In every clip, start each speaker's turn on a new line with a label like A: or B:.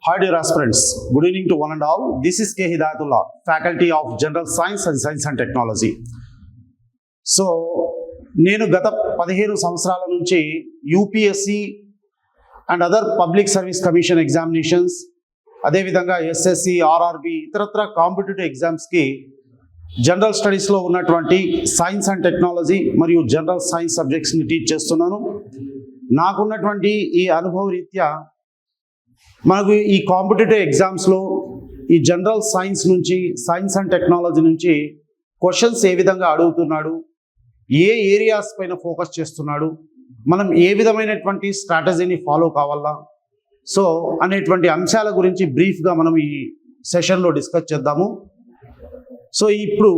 A: Hi dear aspirants, good evening to one and all. This is K. Hidayatullah, Faculty of General Science and Science and Technology. So, నేను గత 15 సంవత్సరాల నుంచి UPSC and other public service commission examinations, అదేవిధంగా SSC, RRB, ఇతరత్ర competitive ఎగ్జామ్స్కి general స్టడీస్లో ఉన్నటువంటి science and technology మరియు జనరల్ సైన్స్ సబ్జెక్ట్స్ని టీచ్ చేస్తున్నాను. నాకున్నటువంటి ఈ అనుభవ రీత్యా మనకు ఈ కాంపిటేటివ్ ఎగ్జామ్స్లో ఈ జనరల్ సైన్స్ నుంచి, సైన్స్ అండ్ టెక్నాలజీ నుంచి క్వశ్చన్స్ ఏ విధంగా అడుగుతున్నాడు, ఏ ఏరియాస్ పైన ఫోకస్ చేస్తున్నాడు, మనం ఏ విధమైనటువంటి స్ట్రాటజీని ఫాలో కావాలా, సో అనేటువంటి అంశాల గురించి బ్రీఫ్గా మనం ఈ సెషన్లో డిస్కస్ చేద్దాము. సో ఇప్పుడు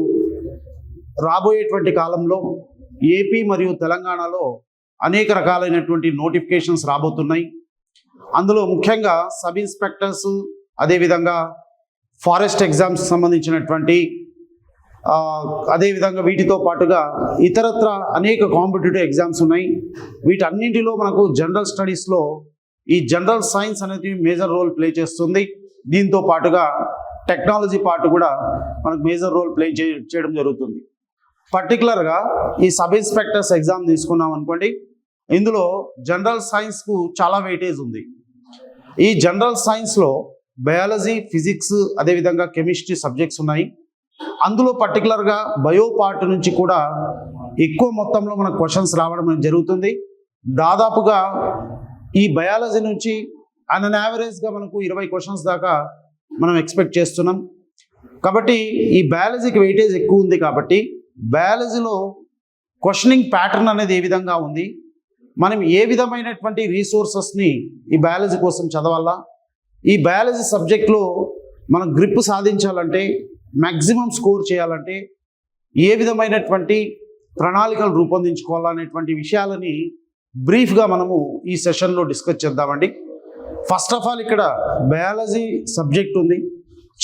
A: రాబోయేటువంటి కాలంలో ఏపీ మరియు తెలంగాణలో అనేక రకాలైనటువంటి నోటిఫికేషన్స్ రాబోతున్నాయి. అందులో ముఖ్యంగా సబ్ ఇన్స్పెక్టర్స్, అదేవిధంగా ఫారెస్ట్ ఎగ్జామ్స్ సంబంధించినటువంటి, అదేవిధంగా వీటితో పాటుగా ఇతరత్ర అనేక కాంపిటేటివ్ ఎగ్జామ్స్ ఉన్నాయి. వీటన్నింటిలో మనకు జనరల్ స్టడీస్లో ఈ జనరల్ సైన్స్ అనేది మేజర్ రోల్ ప్లే చేస్తుంది. దీంతో పాటుగా టెక్నాలజీ పార్ట్ కూడా మనకు మేజర్ రోల్ ప్లే చేయడం జరుగుతుంది. పర్టికులర్గా ఈ సబ్ ఇన్స్పెక్టర్స్ ఎగ్జామ్ తీసుకున్నాం అనుకోండి, ఇందులో జనరల్ సైన్స్కు చాలా వెయిటేజ్ ఉంది. ఈ జనరల్ సైన్స్లో బయాలజీ, ఫిజిక్స్, అదేవిధంగా కెమిస్ట్రీ సబ్జెక్ట్స్ ఉన్నాయి. అందులో పర్టికులర్గా బయో పార్ట్ నుంచి కూడా ఎక్కువ మొత్తంలో మనకు క్వశ్చన్స్ రావడం జరుగుతుంది. దాదాపుగా ఈ బయాలజీ నుంచి అన్ యావరేజ్గా మనకు 20 క్వశ్చన్స్ దాకా మనం ఎక్స్పెక్ట్ చేస్తున్నాం. కాబట్టి ఈ బయాలజీకి వెయిటేజ్ ఎక్కువ ఉంది. కాబట్టి బయాలజీలో క్వశ్చనింగ్ ప్యాటర్న్ అనేది ఏ విధంగా ఉంది, మనం ఏ విధమైనటువంటి రీసోర్సెస్ని ఈ బయాలజీ కోసం చదవాలా, ఈ బయాలజీ సబ్జెక్ట్లో మనం గ్రిప్ సాధించాలంటే, మ్యాక్సిమం స్కోర్ చేయాలంటే ఏ విధమైనటువంటి ప్రణాళికలు రూపొందించుకోవాలనేటువంటి విషయాలని బ్రీఫ్గా మనము ఈ సెషన్లో డిస్కస్ చేద్దామండి. ఫస్ట్ ఆఫ్ ఆల్ ఇక్కడ బయాలజీ సబ్జెక్ట్ ఉంది.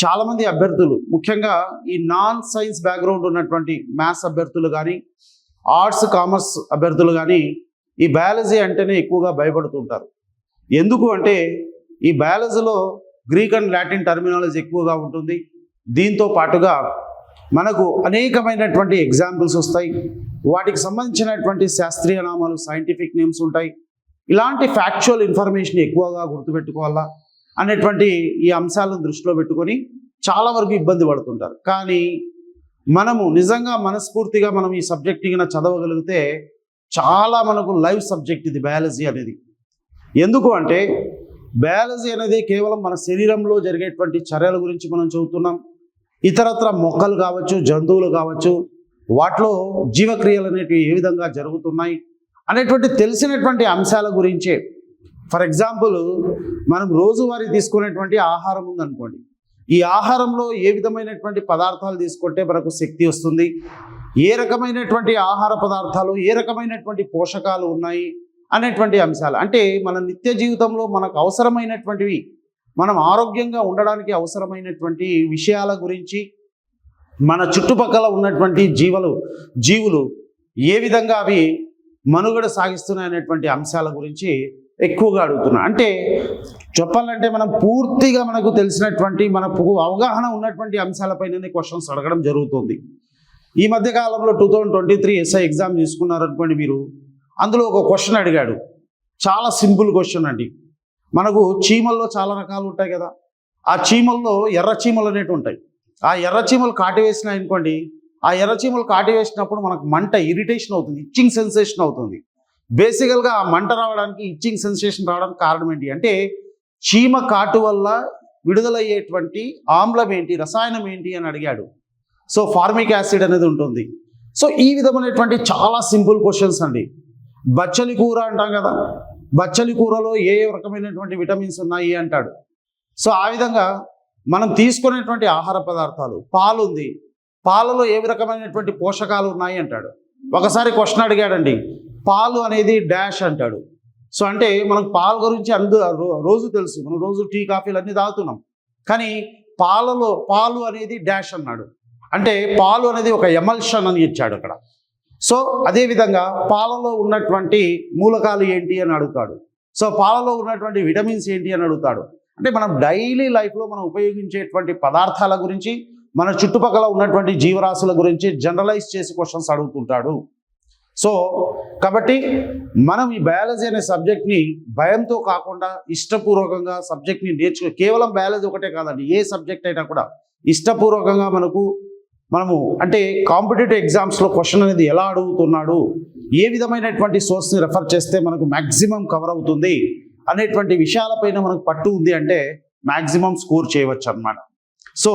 A: చాలామంది అభ్యర్థులు, ముఖ్యంగా ఈ నాన్ సైన్స్ బ్యాక్గ్రౌండ్ ఉన్నటువంటి మ్యాథ్స్ అభ్యర్థులు కానీ, ఆర్ట్స్, కామర్స్ అభ్యర్థులు కానీ ఈ బయాలజీ అంటేనే ఎక్కువగా భయపడుతుంటారు. ఎందుకు అంటే ఈ బయాలజీలో గ్రీక్ అండ్ లాటిన్ టర్మినాలజీ ఎక్కువగా ఉంటుంది. దీంతో పాటుగా మనకు అనేకమైనటువంటి ఎగ్జాంపుల్స్ వస్తాయి. వాటికి సంబంధించినటువంటి శాస్త్రీయ నామాలు, సైంటిఫిక్ నేమ్స్ ఉంటాయి. ఇలాంటి ఫ్యాక్చువల్ ఇన్ఫర్మేషన్ ఎక్కువగా గుర్తుపెట్టుకోవాలా అనేటువంటి ఈ అంశాలను దృష్టిలో పెట్టుకొని చాలా వరకు ఇబ్బంది పడుతుంటారు. కానీ మనము నిజంగా మనస్ఫూర్తిగా మనం ఈ సబ్జెక్ట్ని చదవగలిగితే చాలా మనకు లైవ్ సబ్జెక్ట్ ఇది బయాలజీ అనేది. ఎందుకు అంటే బయాలజీ అనేది కేవలం మన శరీరంలో జరిగేటువంటి చర్యల గురించి మనం చదువుతున్నాం. ఇతరత్ర మొక్కలు కావచ్చు, జంతువులు కావచ్చు, వాటిలో జీవక్రియలు అనేటివి ఏ విధంగా జరుగుతున్నాయి అనేటువంటి తెలిసినటువంటి అంశాల గురించే. ఫర్ ఎగ్జాంపుల్, మనం రోజువారీ తీసుకునేటువంటి ఆహారం ఉందనుకోండి, ఈ ఆహారంలో ఏ విధమైనటువంటి పదార్థాలు తీసుకుంటే మనకు శక్తి వస్తుంది, ఏ రకమైనటువంటి ఆహార పదార్థాలు, ఏ రకమైనటువంటి పోషకాలు ఉన్నాయి అనేటువంటి అంశాలు, అంటే మన నిత్య జీవితంలో మనకు అవసరమైనటువంటివి, మనం ఆరోగ్యంగా ఉండడానికి అవసరమైనటువంటి విషయాల గురించి, మన చుట్టుపక్కల ఉన్నటువంటి జీవులు ఏ విధంగా అవి మనుగడ సాగిస్తున్నాయి అనేటువంటి అంశాల గురించి ఎక్కువగా అడుగుతున్నాం. అంటే చెప్పాలంటే మనం పూర్తిగా మనకు తెలిసినటువంటి, మనకు అవగాహన ఉన్నటువంటి అంశాలపైననే క్వశ్చన్స్ అడగడం జరుగుతుంది. ఈ మధ్యకాలంలో 2023 ఎస్ఐ ఎగ్జామ్ తీసుకున్నారనుకోండి మీరు, అందులో ఒక క్వశ్చన్ అడిగాడు. చాలా సింపుల్ క్వశ్చన్ అండి. మనకు చీమల్లో చాలా రకాలు ఉంటాయి కదా, ఆ చీమల్లో ఎర్ర చీమలు అనేవి ఉంటాయి. ఆ ఎర్ర చీమలు కాటి వేసినాయి అనుకోండి, ఆ ఎర్ర చీమలు కాటి వేసినప్పుడు మనకు మంట, ఇరిటేషన్ అవుతుంది, ఇచ్చింగ్ సెన్సేషన్ అవుతుంది. బేసికల్గా ఆ మంట రావడానికి, ఇచ్చింగ్ సెన్సేషన్ రావడానికి కారణం ఏంటి అంటే చీమ కాటు వల్ల విడుదలయ్యేటువంటి ఆమ్లం ఏంటి, రసాయనం ఏంటి అని అడిగాడు. సో ఫార్మిక్ యాసిడ్ అనేది ఉంటుంది. సో ఈ విధమైనటువంటి చాలా సింపుల్ క్వశ్చన్స్ అండి. బచ్చలి కూర అంటాం కదా, బచ్చలి కూరలో ఏ రకమైనటువంటి విటమిన్స్ ఉన్నాయి అంటాడు. సో ఆ విధంగా మనం తీసుకునేటువంటి ఆహార పదార్థాలు, పాలు ఉంది, పాలలో ఏ రకమైనటువంటి పోషకాలు ఉన్నాయి అంటాడు. ఒకసారి క్వశ్చన్ అడిగాడండి, పాలు అనేది డాష్ అంటాడు. సో అంటే మనకు పాలు గురించి రోజు తెలుసు, మనం రోజు టీ, కాఫీలు అన్నీ తాగుతున్నాం. కానీ పాలు అనేది డాష్ అన్నాడు. అంటే పాలు అనేది ఒక ఎమల్షన్ అని ఇచ్చాడు అక్కడ. సో అదేవిధంగా పాలలో ఉన్నటువంటి మూలకాలు ఏంటి అని అడుగుతాడు. సో పాలలో ఉన్నటువంటి విటమిన్స్ ఏంటి అని అడుగుతాడు. అంటే మనం డైలీ లైఫ్లో మనం ఉపయోగించేటువంటి పదార్థాల గురించి, మన చుట్టుపక్కల ఉన్నటువంటి జీవరాశుల గురించి జనరలైజ్ చేసి క్వశ్చన్స్ అడుగుతుంటాడు. సో కాబట్టి మనం ఈ బయాలజీ అనే సబ్జెక్ట్ని భయంతో కాకుండా ఇష్టపూర్వకంగా సబ్జెక్ట్ని కేవలం బయాలజీ ఒకటే కాదండి, ఏ సబ్జెక్ట్ అయినా కూడా ఇష్టపూర్వకంగా మనము అంటే కాంపిటేటివ్ ఎగ్జామ్స్లో క్వశ్చన్ అనేది ఎలా అడుగుతున్నాడు, ఏ విధమైనటువంటి సోర్స్ని రెఫర్ చేస్తే మనకు మ్యాక్సిమం కవర్ అవుతుంది అనేటువంటి విషయాలపైన మనకు పట్టు ఉంది అంటే మ్యాక్సిమం స్కోర్ చేయవచ్చు అన్నమాట. సో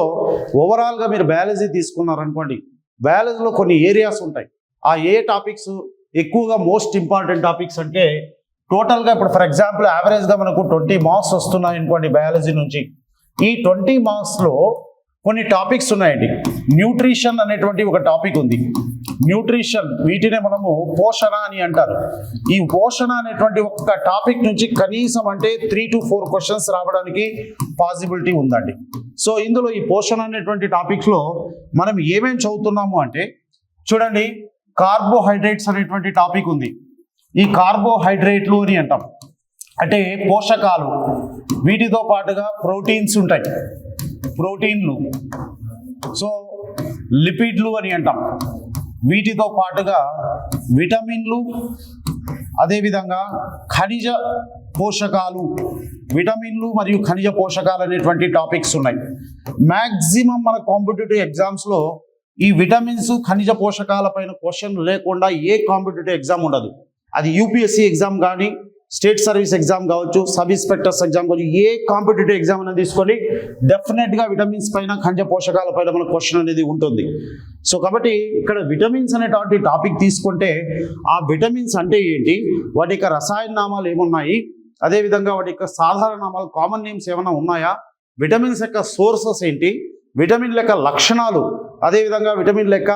A: ఓవరాల్గా మీరు బయాలజీ తీసుకున్నారనుకోండి, బయాలజీలో కొన్ని ఏరియాస్ ఉంటాయి. ఆ ఏ టాపిక్స్ ఎక్కువగా మోస్ట్ ఇంపార్టెంట్ టాపిక్స్ అంటే టోటల్గా ఇప్పుడు ఫర్ ఎగ్జాంపుల్ యావరేజ్గా మనకు 20 మార్క్స్ వస్తున్నాయి అనుకోండి బయాలజీ నుంచి. ఈ 20 మార్క్స్లో కొన్ని టాపిక్స్ ఉన్నాయండి. న్యూట్రిషన్ అనేటువంటి ఒక టాపిక్ ఉంది. న్యూట్రిషన్ వీటినే మనము పోషణ అని అంటారు. ఈ పోషణ అనేటువంటి ఒక టాపిక్ నుంచి కనీసం అంటే 3 to 4 క్వశ్చన్స్ రావడానికి పాసిబిలిటీ ఉందండి. సో ఇందులో ఈ పోషణ అనేటువంటి టాపిక్స్లో మనం ఏమేమి చదువుతున్నాము అంటే చూడండి, కార్బోహైడ్రేట్స్ అనేటువంటి టాపిక్ ఉంది. ఈ కార్బోహైడ్రేట్లు అని అంటాం, అంటే పోషకాలు. వీటితో పాటుగా ప్రోటీన్స్ ఉంటాయి, ప్రోటీన్లు. సో లిపిడ్లు అని అంటాం. వీటితో పాటుగా విటమిన్లు, అదేవిధంగా ఖనిజ పోషకాలు, విటమిన్లు మరియు ఖనిజ పోషకాలు అనేటువంటి టాపిక్స్ ఉన్నాయి. మ్యాక్సిమం మన కాంపిటేటివ్ ఎగ్జామ్స్లో ఈ విటమిన్స్ ఖనిజ పోషకాల పైన క్వశ్చన్ లేకుండా ఏ కాంపిటేటివ్ ఎగ్జామ్ ఉండదు. అది యూపీఎస్సీ ఎగ్జామ్ కానీ, స్టేట్ సర్వీస్ ఎగ్జామ్ కావచ్చు, సబ్ ఇన్స్పెక్టర్స్ ఎగ్జామ్ కావచ్చు, ఏ కాంపిటేటివ్ ఎగ్జామ్ అనేది తీసుకొని డెఫినెట్గా విటమిన్స్ పైన ఖనిజ పోషకాల పైన మన క్వశ్చన్ అనేది ఉంటుంది. సో కాబట్టి ఇక్కడ విటమిన్స్ అనేటువంటి టాపిక్ తీసుకుంటే ఆ విటమిన్స్ అంటే ఏంటి, వాటి యొక్క రసాయన నామాలు ఏమున్నాయి, అదేవిధంగా వాటి యొక్క సాధారణ నామాలు కామన్ నేమ్స్ ఏమైనా ఉన్నాయా, విటమిన్స్ యొక్క సోర్సెస్ ఏంటి, విటమిన్ యొక్క లక్షణాలు, అదేవిధంగా విటమిన్ యొక్క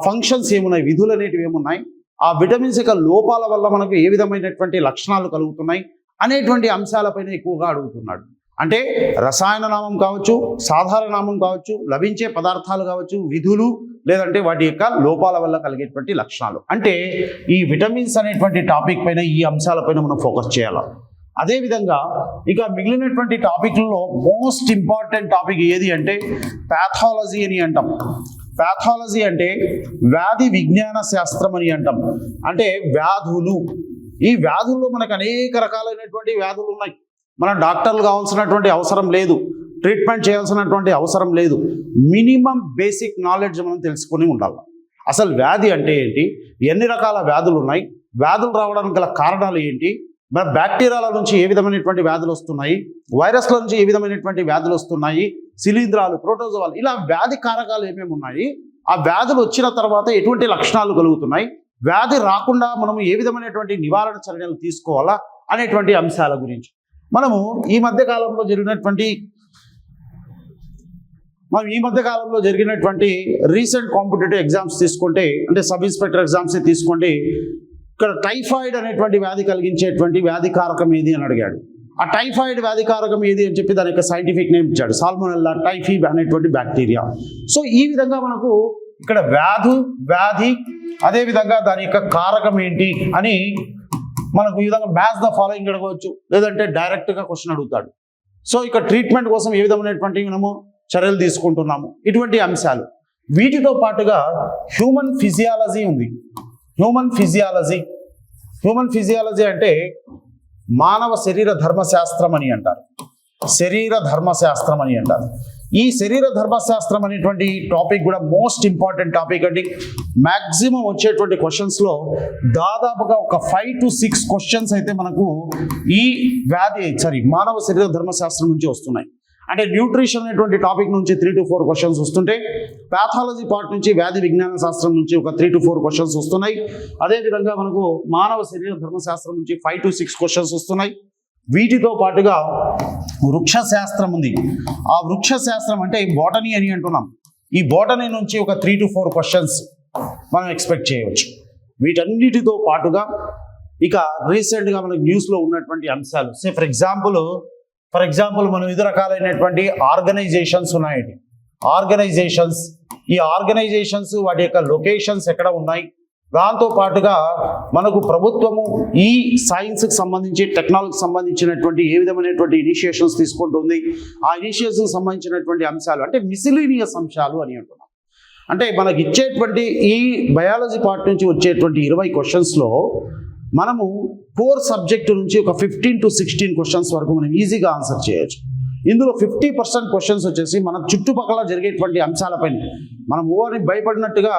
A: ఫంక్షన్స్ ఏమున్నాయి, విధులు అనేటివి ఏమున్నాయి, ఆ విటమిన్స్ యొక్క లోపాల వల్ల మనకు ఏ విధమైనటువంటి లక్షణాలు కలుగుతున్నాయి అనేటువంటి అంశాలపైన ఎక్కువగా అడుగుతున్నాడు. అంటే రసాయన నామం కావచ్చు, సాధారణ నామం కావచ్చు, లభించే పదార్థాలు కావచ్చు, విధులు, లేదంటే వాటి యొక్క లోపాల వల్ల కలిగేటువంటి లక్షణాలు. అంటే ఈ విటమిన్స్ అనేటువంటి టాపిక్ పైన, ఈ అంశాలపైన మనం ఫోకస్ చేయాలి. అదేవిధంగా ఇక మిగిలినటువంటి టాపిక్లలో మోస్ట్ ఇంపార్టెంట్ టాపిక్ ఏది అంటే ప్యాథాలజీ అని అంటాం. ప్యాథాలజీ అంటే వ్యాధి విజ్ఞాన శాస్త్రం అని అంటాం. అంటే వ్యాధులు, ఈ వ్యాధుల్లో మనకు అనేక రకాలైనటువంటి వ్యాధులు ఉన్నాయి. మనం డాక్టర్లు కావాల్సినటువంటి అవసరం లేదు, ట్రీట్మెంట్ చేయాల్సినటువంటి అవసరం లేదు. మినిమం బేసిక్ నాలెడ్జ్ మనం తెలుసుకొని ఉండాలి. అసలు వ్యాధి అంటే ఏంటి, ఎన్ని రకాల వ్యాధులు ఉన్నాయి, వ్యాధులు రావడానికి గల కారణాలు ఏంటి, మన బ్యాక్టీరియాల నుంచి ఏ విధమైనటువంటి వ్యాధులు వస్తున్నాయి, వైరస్ల నుంచి ఏ విధమైనటువంటి వ్యాధులు వస్తున్నాయి, శిలీంధ్రాలు, ప్రోటోజోవాలు, ఇలా వ్యాధి కారకాలు ఏమేమి ఉన్నాయి, ఆ వ్యాధులు వచ్చిన తర్వాత ఎటువంటి లక్షణాలు కలుగుతున్నాయి, వ్యాధి రాకుండా మనము ఏ విధమైనటువంటి నివారణ చర్యలు తీసుకోవాలా అనేటువంటి అంశాల గురించి మనము ఈ మధ్య కాలంలో జరిగినటువంటి రీసెంట్ కాంపిటేటివ్ ఎగ్జామ్స్ తీసుకుంటే, అంటే సబ్ ఇన్స్పెక్టర్ ఎగ్జామ్స్ తీసుకోండి, ఇక్కడ టైఫాయిడ్ అనేటువంటి వ్యాధి కలిగించేటువంటి వ్యాధి కారకం ఏది అని అడిగాడు. ఆ టైఫాయిడ్ వ్యాధి కారకం ఏది అని చెప్పి దాని యొక్క సైంటిఫిక్ నేమ్ ఇచ్చాడు, సాల్మోనెల్లా టైఫీ అనేటువంటి బ్యాక్టీరియా. సో ఈ విధంగా మనకు ఇక్కడ వ్యాధి అదేవిధంగా దాని యొక్క కారకం ఏంటి అని మనకు ఈ విధంగా మ్యాచ్ ద ఫాలోయింగ్ అడగవచ్చు, లేదంటే డైరెక్ట్గా క్వశ్చన్ అడుగుతాడు. సో ఇక ట్రీట్మెంట్ కోసం ఏ విధమైనటువంటి మనము చర్యలు తీసుకుంటున్నాము, ఇటువంటి అంశాలు. వీటితో పాటుగా హ్యూమన్ ఫిజియాలజీ ఉంది. హ్యూమన్ ఫిజియాలజీ అంటే మానవ శరీర ధర్మశాస్త్రం అని అంటారు. ఈ శరీర ధర్మశాస్త్రం అనేటువంటి టాపిక్ కూడా మోస్ట్ ఇంపార్టెంట్ టాపిక్ అండి. మ్యాక్సిమం వచ్చేటువంటి క్వశ్చన్స్లో దాదాపుగా ఒక 5 to 6 క్వశ్చన్స్ అయితే మనకు ఈ మానవ శరీర ధర్మశాస్త్రం నుంచి వస్తున్నాయి. అంటే న్యూట్రిషన్ అనేటువంటి టాపిక్ నుంచి 3 to 4 క్వశ్చన్స్ వస్తుంటే, ప్యాథాలజీ పార్ట్ నుంచి వ్యాధి విజ్ఞాన శాస్త్రం నుంచి ఒక 3 to 4 క్వశ్చన్స్ వస్తున్నాయి. అదేవిధంగా మనకు మానవ శరీర ధర్మశాస్త్రం నుంచి 5 to 6 క్వశ్చన్స్ వస్తున్నాయి. వీటితో పాటుగా వృక్ష శాస్త్రం ఉంది. ఆ వృక్ష శాస్త్రం అంటే బోటనీ అని అంటున్నాం. ఈ బోటనీ నుంచి ఒక 3 to 4 క్వశ్చన్స్ మనం ఎక్స్పెక్ట్ చేయవచ్చు. వీటన్నిటితో పాటుగా ఇక రీసెంట్గా మనకు న్యూస్లో ఉన్నటువంటి అంశాలు, ఫర్ ఎగ్జాంపుల్ మనం వివిధ రకాలైనటువంటి ఆర్గనైజేషన్స్ ఉన్నాయండి. ఈ ఆర్గనైజేషన్స్ వాటి యొక్క లొకేషన్స్ ఎక్కడ ఉన్నాయి, దాంతో పాటుగా మనకు ప్రభుత్వము ఈ సైన్స్కి సంబంధించి టెక్నాలజీకి సంబంధించినటువంటి ఏ విధమైనటువంటి ఇనిషియేషన్స్ తీసుకుంటుంది, ఆ ఇనిషియేషన్కి సంబంధించినటువంటి అంశాలు అంటే మిసిలీనియస్ అంశాలు అని అంటున్నాం. అంటే మనకి ఇచ్చేటువంటి ఈ బయాలజీ పార్ట్ నుంచి వచ్చేటువంటి 20 క్వశ్చన్స్లో మనము కోర్ సబ్జెక్టు నుంచి ఒక 15 to 16 క్వశ్చన్స్ వరకు మనం ఈజీగా ఆన్సర్ చేయొచ్చు. ఇందులో 50% క్వశ్చన్స్ వచ్చేసి మన చుట్టుపక్కల జరిగేటువంటి అంశాలపైన. మనం ఓవర్ భయపడినట్టుగా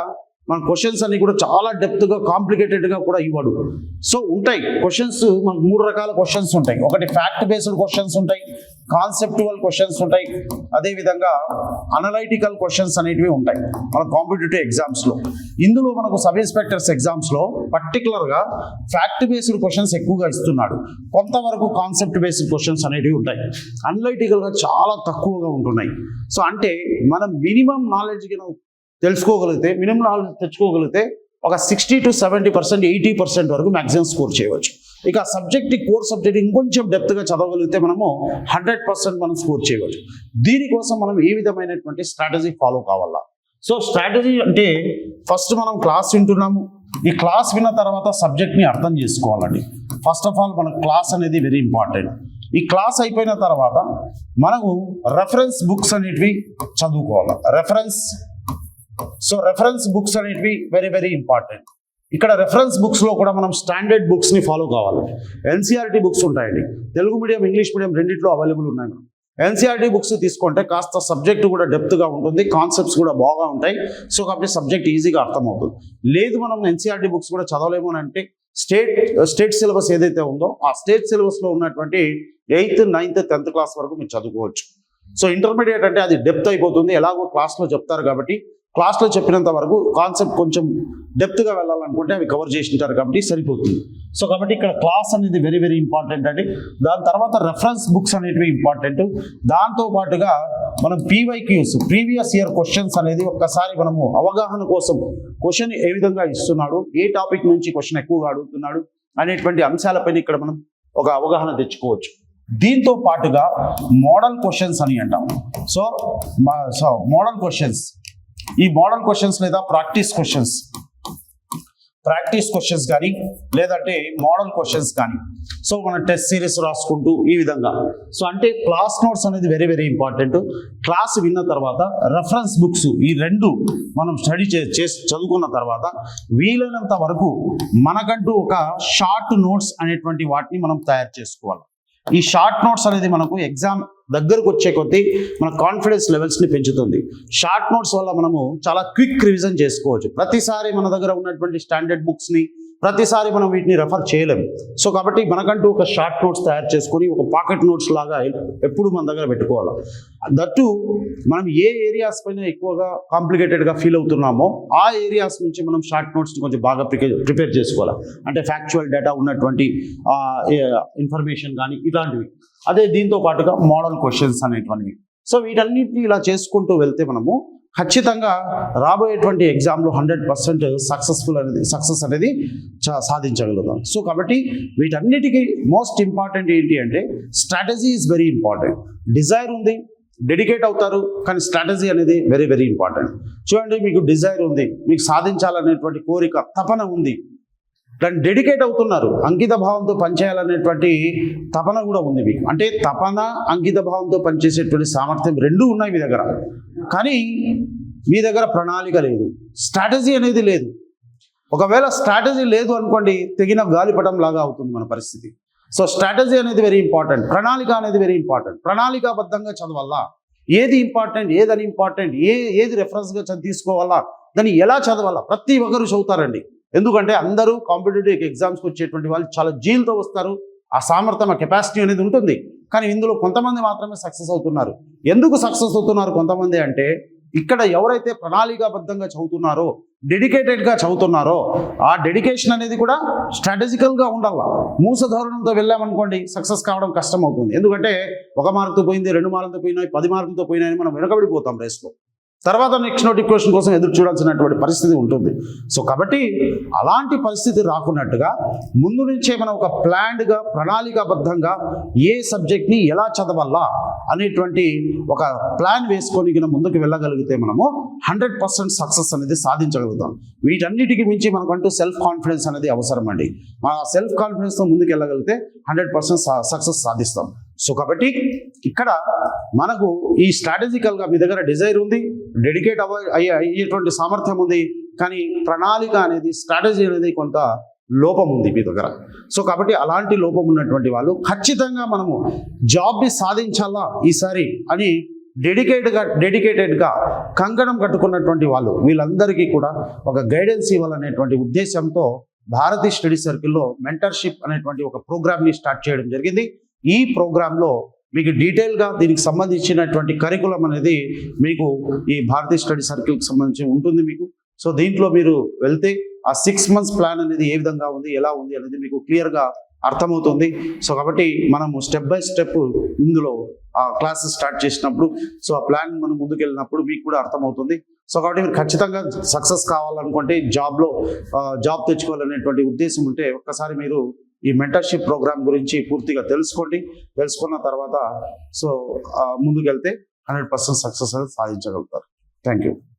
A: మన క్వశ్చన్స్ అన్ని కూడా చాలా డెప్త్గా కాంప్లికేటెడ్గా కూడా ఇవ్వడు. సో ఉంటాయి క్వశ్చన్స్, మనకు 3 రకాల క్వశ్చన్స్ ఉంటాయి. ఒకటి ఫ్యాక్ట్ బేస్డ్ క్వశ్చన్స్ ఉంటాయి, కాన్సెప్టువల్ క్వశ్చన్స్ ఉంటాయి, అదేవిధంగా అనలైటికల్ క్వశ్చన్స్ అనేటివి ఉంటాయి మన కాంపిటేటివ్ ఎగ్జామ్స్లో. ఇందులో మనకు సబ్ ఇన్స్పెక్టర్స్ ఎగ్జామ్స్లో పర్టికులర్గా ఫ్యాక్ట్ బేస్డ్ క్వశ్చన్స్ ఎక్కువగా ఇస్తున్నాడు, కొంతవరకు కాన్సెప్ట్ బేస్డ్ క్వశ్చన్స్ అనేటివి ఉంటాయి. అనలైటికల్గా చాలా తక్కువగా ఉంటున్నాయి. సో అంటే మనం మినిమం నాలెడ్జ్కి తెలుసుకోగలిగితే, మినిమం నాలెడ్జ్ తెచ్చుకోగలిగితే ఒక 60 to 70%, 80% వరకు మ్యాక్సిమం స్కోర్ చేయవచ్చు. ఇక సబ్జెక్ట్ కోర్ సబ్జెక్ట్ ఇంకొంచెం డెప్త్గా చదవగలిగితే మనము 100% మనం స్కోర్ చేయవచ్చు. దీనికోసం మనం ఏ విధమైనటువంటి స్ట్రాటజీ ఫాలో కావాలా? సో స్ట్రాటజీ అంటే ఫస్ట్ మనం క్లాస్ వింటున్నాము, ఈ క్లాస్ విన్న తర్వాత సబ్జెక్ట్ని అర్థం చేసుకోవాలండి. ఫస్ట్ ఆఫ్ ఆల్ మన క్లాస్ అనేది వెరీ ఇంపార్టెంట్. ఈ క్లాస్ అయిపోయిన తర్వాత మనము రెఫరెన్స్ బుక్స్ అనేటివి చదువుకోవాలి. రెఫరెన్స్ బుక్స్ అనేటివి వెరీ వెరీ ఇంపార్టెంట్. ఇక్కడ రెఫరెన్స్ బుక్స్లో కూడా మనం స్టాండర్డ్ బుక్స్ని ఫాలో కావాలి. ఎన్సీఆర్టీ బుక్స్ ఉంటాయండి, తెలుగు మీడియం ఇంగ్లీష్ మీడియం రెండిట్లో అవైలబుల్ ఉన్నాయి. మనం ఎన్సీఆర్టీ బుక్స్ తీసుకుంటే కాస్త సబ్జెక్ట్ కూడా డెప్త్గా ఉంటుంది, కాన్సెప్ట్స్ కూడా బాగా ఉంటాయి. సో కాబట్టి సబ్జెక్ట్ ఈజీగా అర్థమవుతుంది. లేదు మనం ఎన్సీఆర్టీ బుక్స్ కూడా చదవలేము అని అంటే స్టేట్ సిలబస్ ఏదైతే ఉందో ఆ స్టేట్ సిలబస్లో ఉన్నటువంటి 8th, 9th, 10th క్లాస్ వరకు మీరు చదువుకోవచ్చు. సో ఇంటర్మీడియట్ అంటే అది డెప్త్ అయిపోతుంది, ఎలాగో క్లాస్లో చెప్తారు కాబట్టి క్లాస్లో చెప్పినంత వరకు కాన్సెప్ట్ కొంచెం డెప్త్గా వెళ్ళాలనుకుంటే అవి కవర్ చేసి ఉంటారు కాబట్టి సరిపోతుంది. సో కాబట్టి ఇక్కడ క్లాస్ అనేది వెరీ వెరీ ఇంపార్టెంట్ అండి. దాని తర్వాత రెఫరెన్స్ బుక్స్ అనేటివి ఇంపార్టెంట్. దాంతోపాటుగా మనం PYQs, ప్రీవియస్ ఇయర్ క్వశ్చన్స్ అనేది ఒక్కసారి మనము అవగాహన కోసం క్వశ్చన్ ఏ విధంగా ఇస్తున్నాడు, ఏ టాపిక్ నుంచి క్వశ్చన్ ఎక్కువగా అడుగుతున్నాడు అనేటువంటి అంశాలపైన ఇక్కడ మనం ఒక అవగాహన తెచ్చుకోవచ్చు. దీంతో పాటుగా మోడల్ క్వశ్చన్స్ అని అంటాం. సో మోడల్ క్వశ్చన్స్, ఈ మోడల్ క్వశ్చన్స్ లేదా ప్రాక్టీస్ క్వశ్చన్స్ కానీ లేదంటే మోడల్ క్వశ్చన్స్ కానీ, సో మనం టెస్ట్ సిరీస్ రాసుకుంటూ ఈ విధంగా. సో అంటే క్లాస్ నోట్స్ అనేది వెరీ వెరీ ఇంపార్టెంట్. క్లాస్ విన్న తర్వాత రెఫరెన్స్ బుక్స్ ఈ రెండు మనం స్టడీ చేసి చదువుకున్న తర్వాత వీలైనంత వరకు మనకంటూ ఒక షార్ట్ నోట్స్ అనేటువంటి వాటిని మనం తయారు చేసుకోవాలి. ఈ షార్ట్ నోట్స్ అనేది మనకు ఎగ్జామ్ దగ్గరకు వచ్చే కొద్దీ మన కాన్ఫిడెన్స్ లెవెల్స్ని పెంచుతుంది. షార్ట్ నోట్స్ వల్ల మనము చాలా క్విక్ రివిజన్ చేసుకోవచ్చు. ప్రతిసారి మన దగ్గర ఉన్నటువంటి స్టాండర్డ్ బుక్స్ని ప్రతిసారి మనం వీటిని రెఫర్ చేయలేము. సో కాబట్టి మనకంటూ ఒక షార్ట్ నోట్స్ తయారు చేసుకొని ఒక పాకెట్ నోట్స్ లాగా ఎప్పుడు మన దగ్గర పెట్టుకోవాలి. దట్టు మనం ఏ ఏరియాస్ పైన ఎక్కువగా కాంప్లికేటెడ్గా ఫీల్ అవుతున్నామో ఆ ఏరియాస్ నుంచి మనం షార్ట్ నోట్స్ని కొంచెం బాగా ప్రిపేర్ చేసుకోవాలి. అంటే ఫ్యాక్చువల్ డేటా ఉన్నటువంటి ఇన్ఫర్మేషన్ కానీ ఇలాంటివి. అదే దీంతో పాటుగా మోడల్ క్వశ్చన్స్ అనేటువంటివి. సో వీటన్నిటిని ఇలా చేసుకుంటూ వెళ్తే మనము ఖచ్చితంగా రాబోయేటువంటి ఎగ్జామ్లో 100% సక్సెస్ అనేది సాధించగలుగుతాం. సో కాబట్టి వీటన్నిటికీ మోస్ట్ ఇంపార్టెంట్ ఏంటి అంటే strategy is very important. Desire ఉంది, డెడికేట్ అవుతారు, కానీ స్ట్రాటజీ అనేది వెరీ వెరీ ఇంపార్టెంట్. చూడండి, మీకు డిజైర్ ఉంది, మీకు సాధించాలనేటువంటి కోరిక, తపన ఉంది, దాన్ని డెడికేట్ అవుతున్నారు, అంకిత భావంతో పనిచేయాలనేటువంటి తపన కూడా ఉంది మీకు. అంటే తపన, అంకిత భావంతో పనిచేసేటువంటి సామర్థ్యం రెండూ ఉన్నాయి మీ దగ్గర. కానీ మీ దగ్గర ప్రణాళిక లేదు, స్ట్రాటజీ అనేది లేదు. ఒకవేళ స్ట్రాటజీ లేదు అనుకోండి, తెగిన గాలిపటం లాగా అవుతుంది మన పరిస్థితి. సో స్ట్రాటజీ అనేది వెరీ ఇంపార్టెంట్, ప్రణాళిక అనేది వెరీ ఇంపార్టెంట్. ప్రణాళికాబద్ధంగా చదవాలా, ఏది ఇంపార్టెంట్, ఏది అన్ఇంపార్టెంట్, ఏది రెఫరెన్స్గా తీసుకోవాలా, దాన్ని ఎలా చదవాలా ప్రతి ఒక్కరు చదువుతారండి. ఎందుకంటే అందరూ కాంపిటేటివ్ ఎగ్జామ్స్కి వచ్చేటువంటి వాళ్ళు చాలా జీల్తో వస్తారు, ఆ సామర్థ్యం, ఆ కెపాసిటీ అనేది ఉంటుంది. కానీ ఇందులో కొంతమంది మాత్రమే సక్సెస్ అవుతున్నారు. ఎందుకు సక్సెస్ అవుతున్నారు కొంతమంది అంటే, ఇక్కడ ఎవరైతే ప్రణాళికాబద్ధంగా చదువుతున్నారో, డెడికేటెడ్గా చదువుతున్నారో, ఆ డెడికేషన్ అనేది కూడా స్ట్రాటజికల్గా ఉండాలి. మూసధోరణంతో వెళ్ళామనుకోండి సక్సెస్ కావడం కష్టం అవుతుంది. ఎందుకంటే 1 మార్కుతో పోయింది, 2 మార్కులతో పోయినాయి, 10 మార్కులతో పోయినాయని మనం వెనకబడిపోతాం రేస్లో. తర్వాత నెక్స్ట్ నోటిఫికేషన్ కోసం ఎదురు చూడాల్సినటువంటి పరిస్థితి ఉంటుంది. సో కాబట్టి అలాంటి పరిస్థితి రాకున్నట్టుగా ముందు నుంచే మనం ఒక ప్లాన్డ్గా ప్రణాళికాబద్ధంగా ఏ సబ్జెక్ట్ని ఎలా చదవాలా అనేటువంటి ఒక ప్లాన్ వేసుకొని ముందుకు వెళ్ళగలిగితే మనము 100% సక్సెస్ అనేది సాధించగలుగుతాం. వీటన్నిటికి మించి మనకంటూ సెల్ఫ్ కాన్ఫిడెన్స్ అనేది అవసరం అండి. మన సెల్ఫ్ కాన్ఫిడెన్స్తో ముందుకు వెళ్ళగలిగితే 100% సక్సెస్ సాధిస్తాం. సో కాబట్టి ఇక్కడ మనకు ఈ స్ట్రాటజికల్గా మీ దగ్గర డిజైర్ ఉంది, డెడికేట్ అయ్యేటువంటి సామర్థ్యం ఉంది, కానీ ప్రణాళిక అనేది స్ట్రాటజీ అనేది కొంత లోపం ఉంది మీ దగ్గర. సో కాబట్టి అలాంటి లోపం ఉన్నటువంటి వాళ్ళు ఖచ్చితంగా మనము జాబ్ని సాధించాలా ఈసారి అని డెడికేటెడ్గా కంకణం కట్టుకున్నటువంటి వాళ్ళు వీళ్ళందరికీ కూడా ఒక గైడెన్స్ ఇవ్వాలనేటువంటి ఉద్దేశంతో భారతీ స్టడీ సర్కిల్లో మెంటర్షిప్ అనేటువంటి ఒక ప్రోగ్రామ్ని స్టార్ట్ చేయడం జరిగింది. ఈ ప్రోగ్రాంలో మీకు డీటెయిల్గా దీనికి సంబంధించినటువంటి కరికులం అనేది మీకు ఈ భారతీ స్టడీ సర్కిల్కి సంబంధించి ఉంటుంది మీకు. సో దీంట్లో మీరు వెళ్తే ఆ 6 months ప్లాన్ అనేది ఏ విధంగా ఉంది, ఎలా ఉంది అనేది మీకు క్లియర్గా అర్థమవుతుంది. సో కాబట్టి మనము స్టెప్ బై స్టెప్ ఇందులో ఆ క్లాసెస్ స్టార్ట్ చేసినప్పుడు సో ఆ ప్లాన్ మనం ముందుకు వెళ్ళినప్పుడు మీకు కూడా అర్థమవుతుంది. సో కాబట్టి మీరు ఖచ్చితంగా సక్సెస్ కావాలనుకుంటే జాబ్ తెచ్చుకోవాలనేటువంటి ఉద్దేశం ఉంటే ఒక్కసారి మీరు ఈ మెంటర్షిప్ ప్రోగ్రామ్ గురించి పూర్తిగా తెలుసుకున్న తర్వాత సో ముందుకెళ్తే 100% సక్సెస్ అనేది సాధించగలుగుతారు. Thank you.